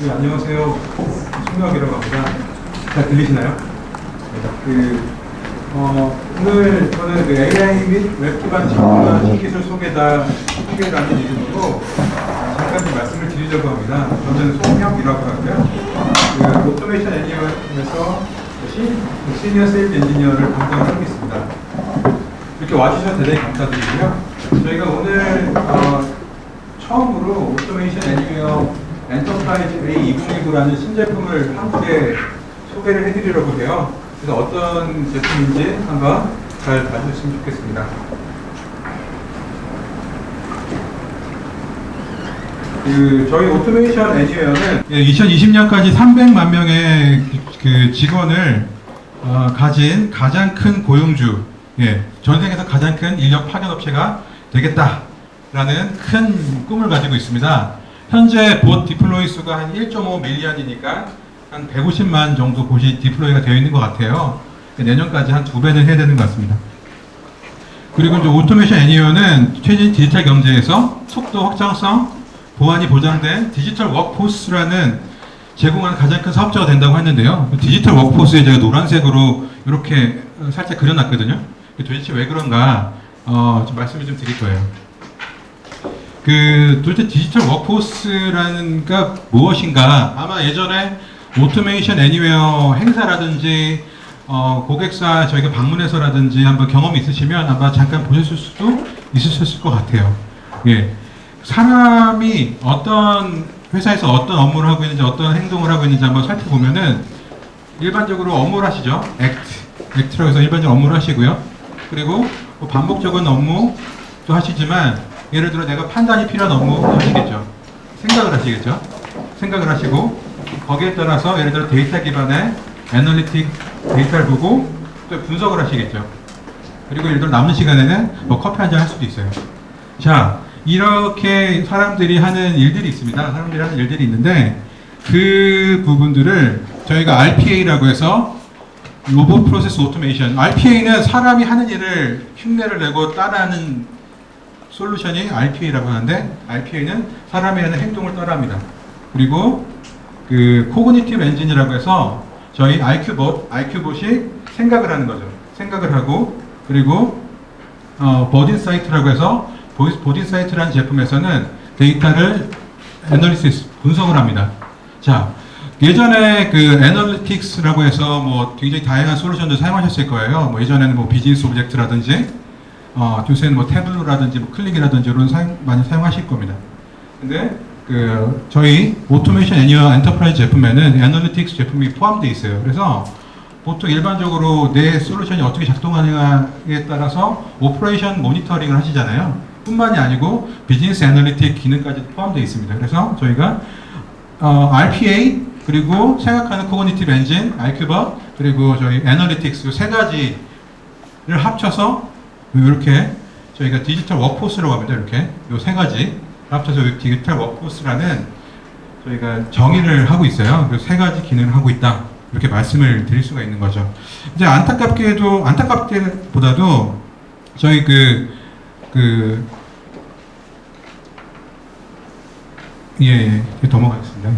네, 안녕하세요. 송혁이라고 합니다. 잘 들리시나요? 오늘 저는 AI 및 웹 기반 친구나 신기술 소개라는 이름으로 잠깐 좀 말씀을 드리려고 합니다. 저는 송혁이라고 하고요. 오토메이션 애니어에서 시니어 세일즈 엔지니어를 담당하고 있습니다. 이렇게 와주셔서 대단히 감사드리고요. 저희가 오늘 처음으로 오토메이션 애니어 엔터프라이즈 A2019라는 신제품을 한국에 소개를 해드리려고 해요. 그래서 어떤 제품인지 한번 잘 봐주셨으면 좋겠습니다. 저희 오토메이션 애니어는 2020년까지 300만 명의 직원을 가진 가장 큰 고용주, 전 세계에서 가장 큰 인력 파견 업체가 되겠다라는 큰 꿈을 가지고 있습니다. 현재 봇 디플로이 수가 한 1.5 밀리언이니까 한 150만 정도 봇이 디플로이가 되어 있는 것 같아요. 내년까지 한 2배는 해야 되는 것 같습니다. 그리고 이제 오토메이션 애니어는 최신 디지털 경제에서 속도, 확장성, 보안이 보장된 디지털 워크포스라는 제공하는 가장 큰 사업자가 된다고 했는데요. 디지털 워크포스에 제가 노란색으로 이렇게 살짝 그려놨거든요. 도대체 왜 그런가 좀 말씀을 좀 드릴 거예요. 도대체 디지털 워크포스라는 게 무엇인가? 아마 예전에 오토메이션 애니웨어 행사라든지 고객사 저희가 방문해서라든지 한번 경험이 있으시면 아마 잠깐 보셨을 수도 있으셨을 것 같아요. 사람이 어떤 회사에서 어떤 업무를 하고 있는지 어떤 행동을 하고 있는지 한번 살펴보면은 일반적으로 업무를 하시죠. 액트라고 해서 일반적으로 업무를 하시고요. 그리고 반복적인 업무도 하시지만 예를 들어 내가 판단이 필요한 업무 하시겠죠. 생각을 하시겠죠. 생각을 하시고 거기에 따라서 예를 들어 데이터 기반의 애널리틱 데이터를 보고 또 분석을 하시겠죠. 그리고 예를 들어 남는 시간에는 커피 한잔 할 수도 있어요. 자, 이렇게 사람들이 하는 일들이 있습니다. 사람들이 하는 일들이 있는데 그 부분들을 저희가 RPA라고 해서 로봇 프로세스 오토메이션, RPA는 사람이 하는 일을 흉내를 내고 따라하는 솔루션이 RPA라고 하는데 RPA는 사람이 하는 행동을 따라합니다. 그리고 코그니티브 엔진이라고 해서 저희 IQ봇이 생각을 하는 거죠. 생각을 하고 그리고 보딘사이트라고 해서 보딘사이트라는 제품에서는 데이터를 애널리시스 분석을 합니다. 자, 예전에 애널리틱스라고 해서 굉장히 다양한 솔루션들 사용하셨을 거예요. 예전에는 비즈니스 오브젝트라든지 요새는 태블로라든지 클릭이라든지 이런 많이 사용하실 겁니다. 근데 저희 오토메이션 애니어 엔터프라이즈 제품에는 애널리틱스 제품이 포함되어 있어요. 그래서 보통 일반적으로 내 솔루션이 어떻게 작동하느냐에 따라서 오퍼레이션 모니터링을 하시잖아요. 뿐만이 아니고 비즈니스 애널리틱 기능까지 포함되어 있습니다. 그래서 저희가 RPA 그리고 생각하는 코그니티브 엔진, IQ봇 그리고 저희 애널리틱스 세 가지를 합쳐서 이렇게 저희가 디지털 워크포스라고 합니다. 이렇게 이 세 가지 합쳐서 디지털 워크포스라는 저희가 정의를 하고 있어요. 그래서 세 가지 기능을 하고 있다. 이렇게 말씀을 드릴 수가 있는 거죠. 이제 안타깝게보다도 저희 넘어가겠습니다.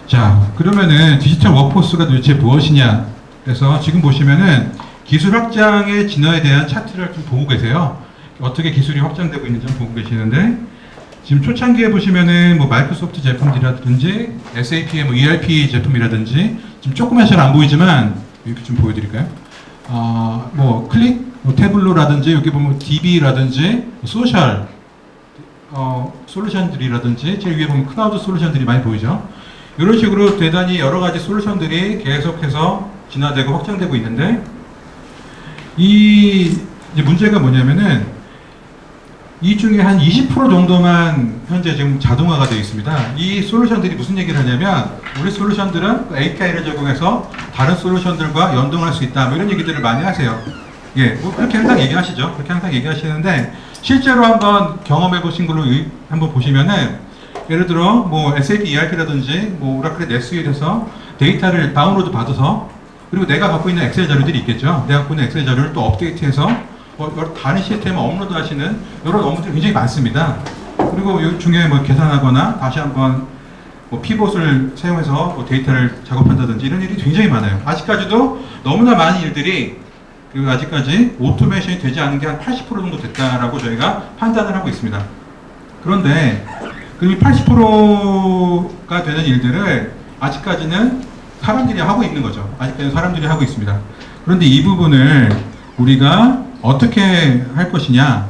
자, 그러면은 디지털 워크포스가 도대체 무엇이냐? 그래서 지금 보시면은 기술 확장의 진화에 대한 차트를 좀 보고 계세요. 어떻게 기술이 확장되고 있는지 좀 보고 계시는데 지금 초창기에 보시면은 마이크로소프트 제품이라든지 SAP의 ERP 제품이라든지 지금 조금만 잘 안 보이지만 이렇게 좀 보여드릴까요? 클릭, 태블로라든지 여기 보면 DB라든지 소셜 솔루션들이라든지 제일 위에 보면 클라우드 솔루션들이 많이 보이죠. 이런 식으로 대단히 여러 가지 솔루션들이 계속해서 진화되고 확장되고 있는데 이제 문제가 뭐냐면은 이 중에 한 20% 정도만 현재 지금 자동화가 되어 있습니다. 이 솔루션들이 무슨 얘기를 하냐면 우리 솔루션들은 API를 제공해서 다른 솔루션들과 연동할 수 있다. 이런 얘기들을 많이 하세요. 그렇게 항상 얘기하시죠. 그렇게 항상 얘기하시는데 실제로 한번 경험해 보신 걸로 한번 보시면은 예를 들어 SAP ERP라든지 오라클의 NetSuite에서 데이터를 다운로드 받아서 그리고 내가 갖고 있는 엑셀 자료들이 있겠죠. 내가 갖고 있는 엑셀 자료를 또 업데이트해서 다른 시스템에 업로드 하시는 이런 업무들이 굉장히 많습니다. 그리고 이 중에 계산하거나 다시 한번 뭐 피봇을 사용해서 뭐 데이터를 작업한다든지 이런 일이 굉장히 많아요. 아직까지도 너무나 많은 일들이 그리고 아직까지 오토메이션이 되지 않은 게 한 80% 정도 됐다라고 저희가 판단을 하고 있습니다. 그런데 그 80%가 되는 일들을 아직까지는 사람들이 하고 있는 거죠. 아직까지는 사람들이 하고 있습니다. 그런데 이 부분을 우리가 어떻게 할 것이냐,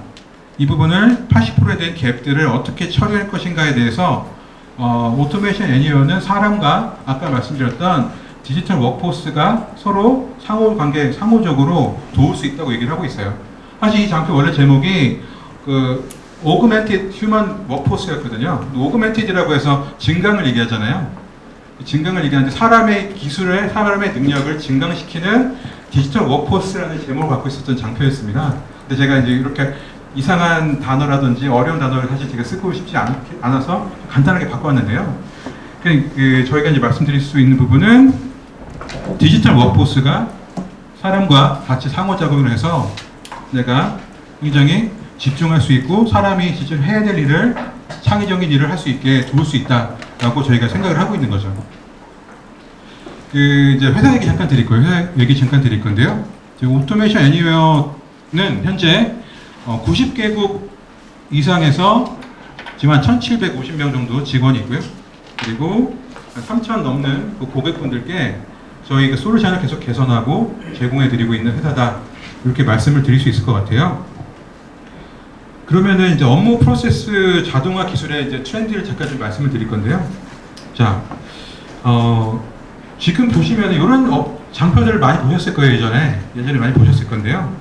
이 부분을 80%에 대한 갭들을 어떻게 처리할 것인가에 대해서 오토메이션 애니어는 사람과 아까 말씀드렸던 디지털 워크포스가 서로 상호적으로 도울 수 있다고 얘기를 하고 있어요. 사실 이 장표 원래 제목이 그 Augmented Human Workforce였거든요. Augmented라고 해서 증강을 얘기하잖아요. 증강을 얘기하는데 사람의 기술을, 사람의 능력을 증강시키는 디지털 워크포스라는 제목을 갖고 있었던 장표였습니다. 근데 제가 이제 이렇게 이상한 단어라든지 어려운 단어를 사실 제가 쓰고 싶지 않아서 간단하게 바꿔왔는데요. 저희가 이제 말씀드릴 수 있는 부분은 디지털 워크포스가 사람과 같이 상호작용을 해서 내가 굉장히 집중할 수 있고 사람이 진짜 해야 될 일을 창의적인 일을 할 수 있게 도울 수 있다라고 저희가 생각을 하고 있는 거죠. 이제 회사 얘기 잠깐 드릴 거예요. 회사 얘기 잠깐 드릴 건데요. 오토메이션 애니웨어는 현재 90개국 이상에서 지금 한 1,750명 정도 직원이 있고요. 그리고 3,000 넘는 고객분들께 저희 솔루션을 계속 개선하고 제공해드리고 있는 회사다. 이렇게 말씀을 드릴 수 있을 것 같아요. 그러면은 이제 업무 프로세스 자동화 기술의 이제 트렌드를 잠깐 좀 말씀을 드릴 건데요. 자, 지금 보시면 이런 장표들을 많이 보셨을 거예요. 예전에 많이 보셨을 건데요.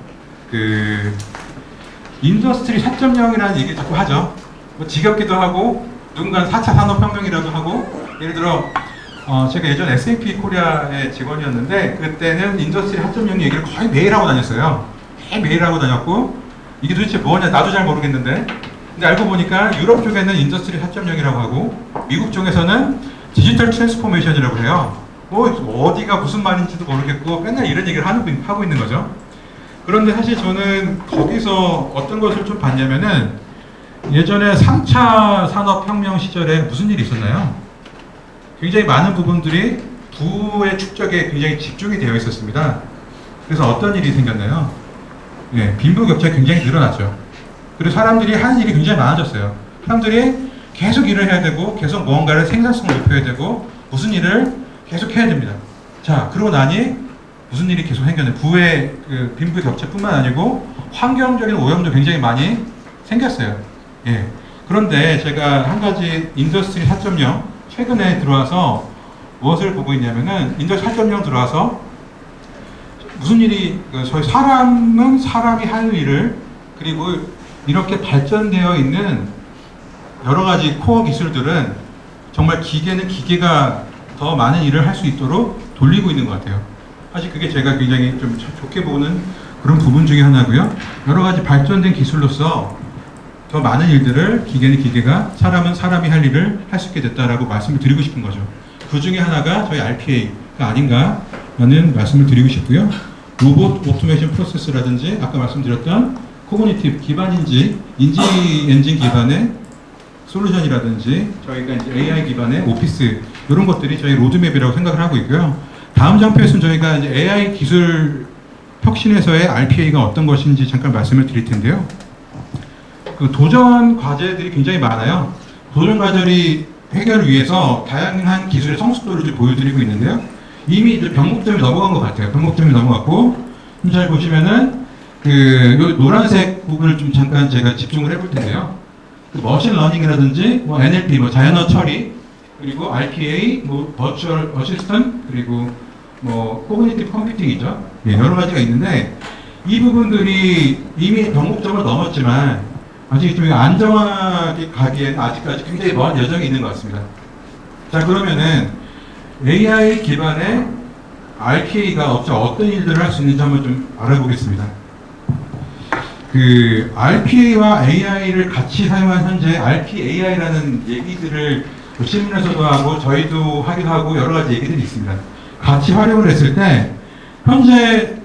인더스트리 4.0이라는 얘기 자꾸 하죠. 뭐 지겹기도 하고 누군가는 4차 산업혁명이라도 하고, 예를 들어 제가 예전 SAP 코리아의 직원이었는데 그때는 인더스트리 4.0 얘기를 거의 매일 하고 다녔어요. 매일 하고 다녔고 이게 도대체 뭐냐 나도 잘 모르겠는데, 근데 알고 보니까 유럽 쪽에는 인더스트리 4.0이라고 하고 미국 쪽에서는 디지털 트랜스포메이션이라고 해요. 어디가 무슨 말인지도 모르겠고 맨날 이런 얘기를 하고 있는 거죠. 그런데 사실 저는 거기서 어떤 것을 좀 봤냐면은 예전에 3차 산업혁명 시절에 무슨 일이 있었나요? 굉장히 많은 부분들이 부의 축적에 굉장히 집중이 되어 있었습니다. 그래서 어떤 일이 생겼나요? 빈부격차가 굉장히 늘어났죠. 그리고 사람들이 하는 일이 굉장히 많아졌어요. 사람들이 계속 일을 해야 되고 계속 무언가를 생산성을 높여야 되고 무슨 일을 계속 해야 됩니다. 자, 그러고 나니 무슨 일이 계속 생겼나요? 부의 빈부격차뿐만 아니고 환경적인 오염도 굉장히 많이 생겼어요. 그런데 제가 한 가지 인더스트리 4.0 최근에 들어와서 무엇을 보고 있냐면은 인더스트리 4.0 들어와서 무슨 일이, 저희 사람은 사람이 할 일을, 그리고 이렇게 발전되어 있는 여러 가지 코어 기술들은 정말 기계는 기계가 더 많은 일을 할 수 있도록 돌리고 있는 것 같아요. 사실 그게 제가 굉장히 좀 좋게 보는 그런 부분 중에 하나고요. 여러 가지 발전된 기술로서 더 많은 일들을 기계는 기계가, 사람은 사람이 할 일을 할 수 있게 됐다라고 말씀을 드리고 싶은 거죠. 그 중에 하나가 저희 RPA가 아닌가라는 말씀을 드리고 싶고요. 로봇 오토메이션 프로세스라든지 아까 말씀드렸던 코그니티브 기반인지 인지 엔진 기반의 솔루션이라든지 저희가 이제 AI 기반의 오피스 이런 것들이 저희 로드맵이라고 생각을 하고 있고요. 다음 장표에서는 저희가 이제 AI 기술 혁신에서의 RPA가 어떤 것인지 잠깐 말씀을 드릴 텐데요. 도전 과제들이 굉장히 많아요. 도전 과제를 해결을 위해서 다양한 기술의 성숙도를 좀 보여드리고 있는데요. 이미 이제 변곡점이 넘어간 것 같아요. 변곡점이 넘어갔고, 잘 보시면은 요 노란색 부분을 좀 잠깐 제가 집중을 해볼 텐데요. 머신 러닝이라든지 NLP, 자연어 처리, 그리고 RPA, 버추얼 어시스턴트, 그리고 코그니티브 컴퓨팅이죠. 여러 가지가 있는데 이 부분들이 이미 변곡점을 넘었지만 아직 좀 안정하게 가기에는 아직까지 굉장히 먼 여정이 있는 것 같습니다. 자, 그러면은 AI 기반의 RPA가 어떤 일들을 할 수 있는지 한번 좀 알아보겠습니다. RPA와 AI를 같이 사용한 현재 RPAI라는 얘기들을 신문에서도 하고 저희도 하기도 하고 여러 가지 얘기들이 있습니다. 같이 활용을 했을 때 현재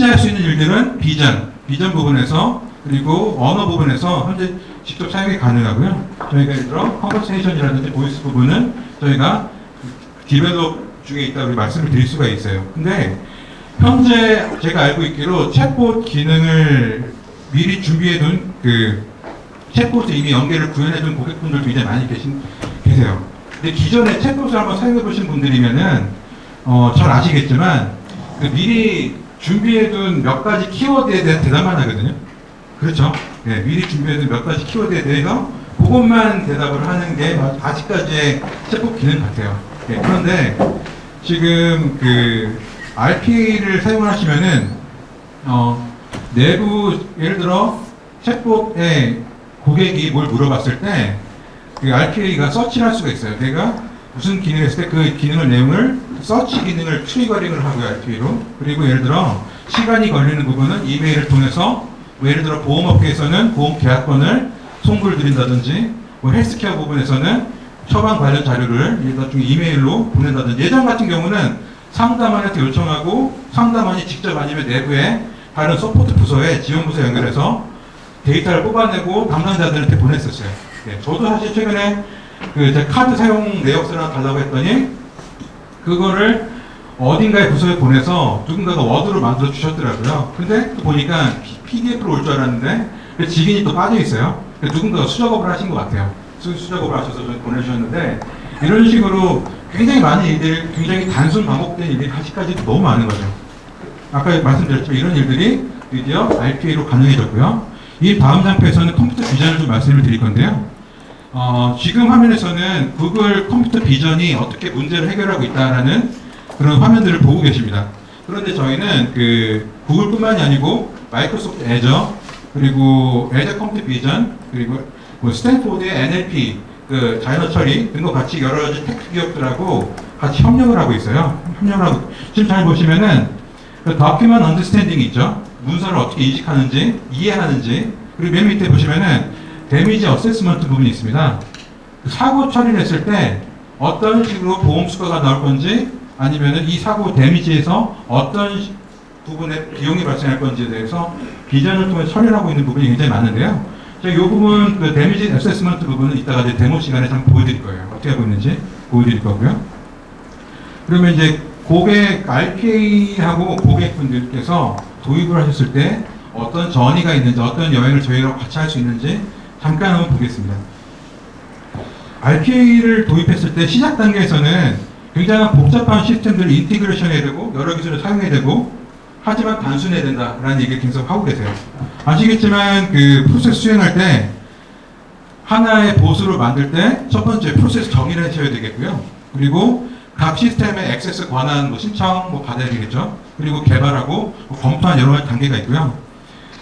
할 수 있는 일들은 비전 부분에서 그리고 언어 부분에서 현재 직접 사용이 가능하고요. 저희가 예를 들어 컨버세이션이라든지 보이스 부분은 저희가 디벨롭 중에 있다고 말씀을 드릴 수가 있어요. 근데 현재 제가 알고 있기로 챗봇 기능을 미리 준비해둔 그 챗봇에 이미 연계를 구현해둔 고객분들도 굉장히 많이 계세요. 근데 기존에 챗봇을 한번 사용해보신 분들이면은 잘 아시겠지만 그 미리 준비해둔 몇 가지 키워드에 대한 대답만 하거든요. 그렇죠? 네, 미리 준비해둔 몇 가지 키워드에 대해서 그것만 대답을 하는 게 아직까지의 챗봇 기능 같아요. 네, 그런데 지금 그 RPA를 사용하시면은 내부 예를 들어 챗봇에 고객이 뭘 물어봤을 때 그 RPA가 서치를 할 수가 있어요. 내가 무슨 기능을 했을 때 그 기능을 내용을 서치 기능을 트리거링을 하고요, RPA로. 그리고 예를 들어 시간이 걸리는 부분은 이메일을 통해서 뭐 예를 들어 보험업계에서는 보험 계약권을 송부를 드린다든지 뭐 헬스케어 부분에서는 처방 관련 자료를 나중에 이메일로 보낸다든지 예전 같은 경우는 상담원한테 요청하고 상담원이 직접 아니면 내부에 다른 서포트 부서에 지원 부서 연결해서 데이터를 뽑아내고 담당자들한테 보냈었어요. 네, 저도 사실 최근에 그 제 카드 사용 내역서를 하나 달라고 했더니 그거를 어딘가의 부서에 보내서 누군가가 워드로 만들어 주셨더라고요. 근데 보니까 PDF로 올 줄 알았는데 직인이 또 빠져 있어요. 누군가가 수작업을 하신 것 같아요. 수작업을 하셔서 보내주셨는데 이런 식으로 굉장히 많은 일들이 굉장히 단순 반복된 일들이 아직까지도 너무 많은 거죠. 아까 말씀드렸지만 이런 일들이 드디어 RPA로 가능해졌고요. 이 다음 장표에서는 컴퓨터 비전을 좀 말씀을 드릴 건데요. 지금 화면에서는 구글 컴퓨터 비전이 어떻게 문제를 해결하고 있다라는 그런 화면들을 보고 계십니다. 그런데 저희는 그 구글뿐만이 아니고 마이크로소프트 애저 그리고 애저 컴퓨터 비전 그리고 뭐 스탠포드의 NLP 그 자연어 처리 이런 거 같이 여러 가지 테크 기업들하고 같이 협력을 하고 있어요. 협력을 하고 지금 잘 보시면은 그 다큐먼트 언더스탠딩이 있죠. 문서를 어떻게 인식하는지 이해하는지 그리고 맨 밑에 보시면은 데미지 어세스먼트 부분이 있습니다. 사고 처리를 했을 때 어떤 식으로 보험 수가가 나올 건지 아니면은 이 사고 데미지에서 어떤 부분에 비용이 발생할 건지에 대해서 비전을 통해 처리를 하고 있는 부분이 굉장히 많은데요. 제가 이 부분 그 데미지 어세스먼트 부분은 이따가 이제 데모 시간에 잠깐 보여드릴 거예요. 어떻게 하고 있는지 보여드릴 거고요. 그러면 이제 고객 RPA하고 고객분들께서 도입을 하셨을 때 어떤 전이가 있는지 어떤 여행을 저희랑 같이 할 수 있는지 잠깐 한번 보겠습니다. RPA를 도입했을 때 시작 단계에서는 굉장히 복잡한 시스템들을 인티그레이션 해야 되고 여러 기술을 사용해야 되고 하지만 단순해야 된다라는 얘기를 계속 하고 계세요. 아시겠지만 그 프로세스 수행할 때 하나의 보수를 만들 때 첫 번째 프로세스 정의를 하셔야 되겠고요. 그리고 각 시스템의 액세스 권한 뭐 신청 뭐 받아야 되겠죠. 그리고 개발하고 뭐 검토한 여러 가지 단계가 있고요.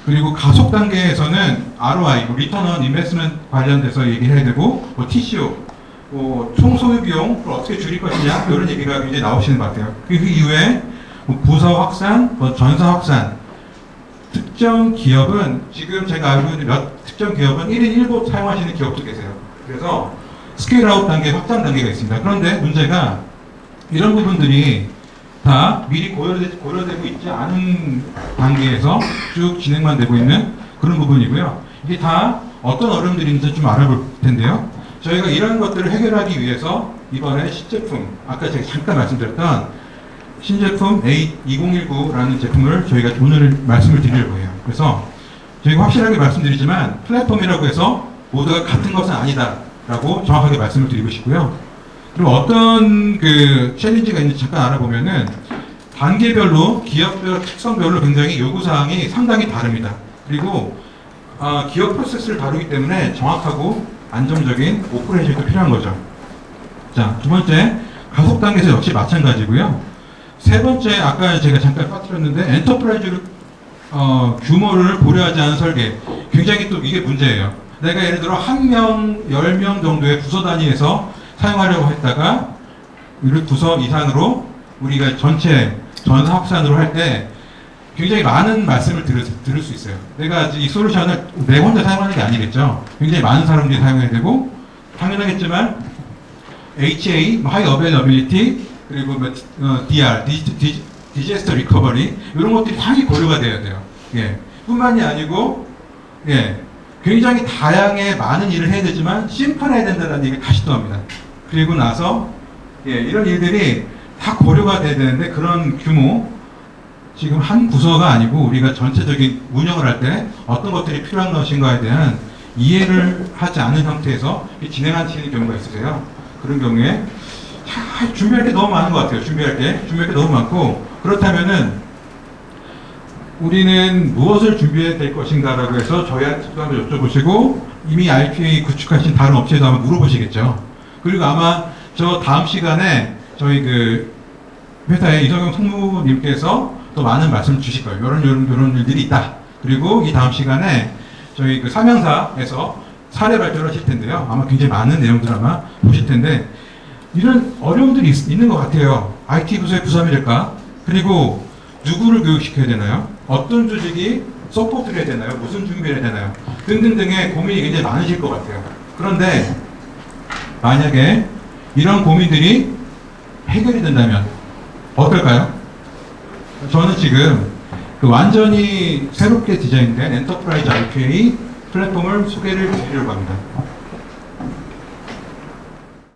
그리고 가속 단계에서는 ROI, 뭐 리턴 온 인베스트먼트 관련돼서 얘기해야 되고 뭐 TCO, 뭐 총 소요 비용을 어떻게 줄일 것이냐 이런 얘기가 굉장히 나오시는 것 같아요. 그 이후에 뭐 부서 확산, 뭐 전사 확산, 특정 기업은 지금 제가 알고 있는 몇 특정 기업은 1인 1보 사용하시는 기업도 계세요. 그래서 스케일 아웃 단계, 확장 단계가 있습니다. 그런데 문제가 이런 부분들이 다 미리 고려되고 있지 않은 단계에서 쭉 진행만 되고 있는 그런 부분이고요. 이게 다 어떤 어려움들이 있는지 좀 알아볼 텐데요. 저희가 이런 것들을 해결하기 위해서 이번에 신제품, 아까 제가 잠깐 말씀드렸던 신제품 A2019라는 제품을 저희가 오늘 말씀을 드리려고 해요. 그래서 저희가 확실하게 말씀드리지만 플랫폼이라고 해서 모두가 같은 것은 아니다라고 정확하게 말씀을 드리고 싶고요. 그리고 어떤 그 챌린지가 있는지 잠깐 알아보면은 단계별로 기업별 특성별로 굉장히 요구사항이 상당히 다릅니다. 그리고 기업 프로세스를 다루기 때문에 정확하고 안정적인 오퍼레이션이 필요한 거죠. 자, 두 번째 가속 단계에서 역시 마찬가지고요. 세 번째 아까 제가 잠깐 빠뜨렸는데 엔터프라이즈 규모를 고려하지 않은 설계 굉장히 또 이게 문제예요. 내가 예를 들어 1명, 10명 정도의 부서 단위에서 사용하려고 했다가 우리 부서 이상으로 우리가 전체 전사 확산으로 할 때 굉장히 많은 말씀을 들을 수 있어요. 내가 이 솔루션을 내 혼자 사용하는 게 아니겠죠. 굉장히 많은 사람들이 사용해야 되고 당연하겠지만 HA, High Availability 그리고 DR, Disaster Recovery 이런 것들이 당연히 고려가 돼야 돼요. 예. 뿐만이 아니고 예, 굉장히 다양해 많은 일을 해야 되지만 심플해야 된다는 얘기를 다시 또 합니다. 그리고 나서 예, 이런 일들이 다 고려가 돼야 되는데 그런 규모 지금 한 부서가 아니고 우리가 전체적인 운영을 할 때 어떤 것들이 필요한 것인가에 대한 이해를 하지 않은 상태에서 진행하시는 경우가 있으세요. 그런 경우에 준비할 게 너무 많은 것 같아요. 준비할 게 너무 많고 그렇다면은 우리는 무엇을 준비해야 될 것인가라고 해서 저희한테도 한번 여쭤보시고 이미 RPA 구축하신 다른 업체에도 한번 물어보시겠죠. 그리고 아마 저 다음 시간에 저희 그 회사의 이성용 총무님께서 또 많은 말씀 주실 거예요. 이런 일들이 있다. 그리고 이 다음 시간에 저희 그 삼양사에서 사례 발표를 하실 텐데요. 아마 굉장히 많은 내용들 아마 보실 텐데 이런 어려움들이 있는 것 같아요. IT 부서의 부담이 될까? 그리고 누구를 교육시켜야 되나요? 어떤 조직이 서포트를 해야 되나요? 무슨 준비를 해야 되나요? 등등등의 고민이 굉장히 많으실 것 같아요. 그런데 만약에 이런 고민들이 해결이 된다면 어떨까요? 저는 지금 그 완전히 새롭게 디자인된 엔터프라이즈 RPA 플랫폼을 소개를 드리려고 합니다.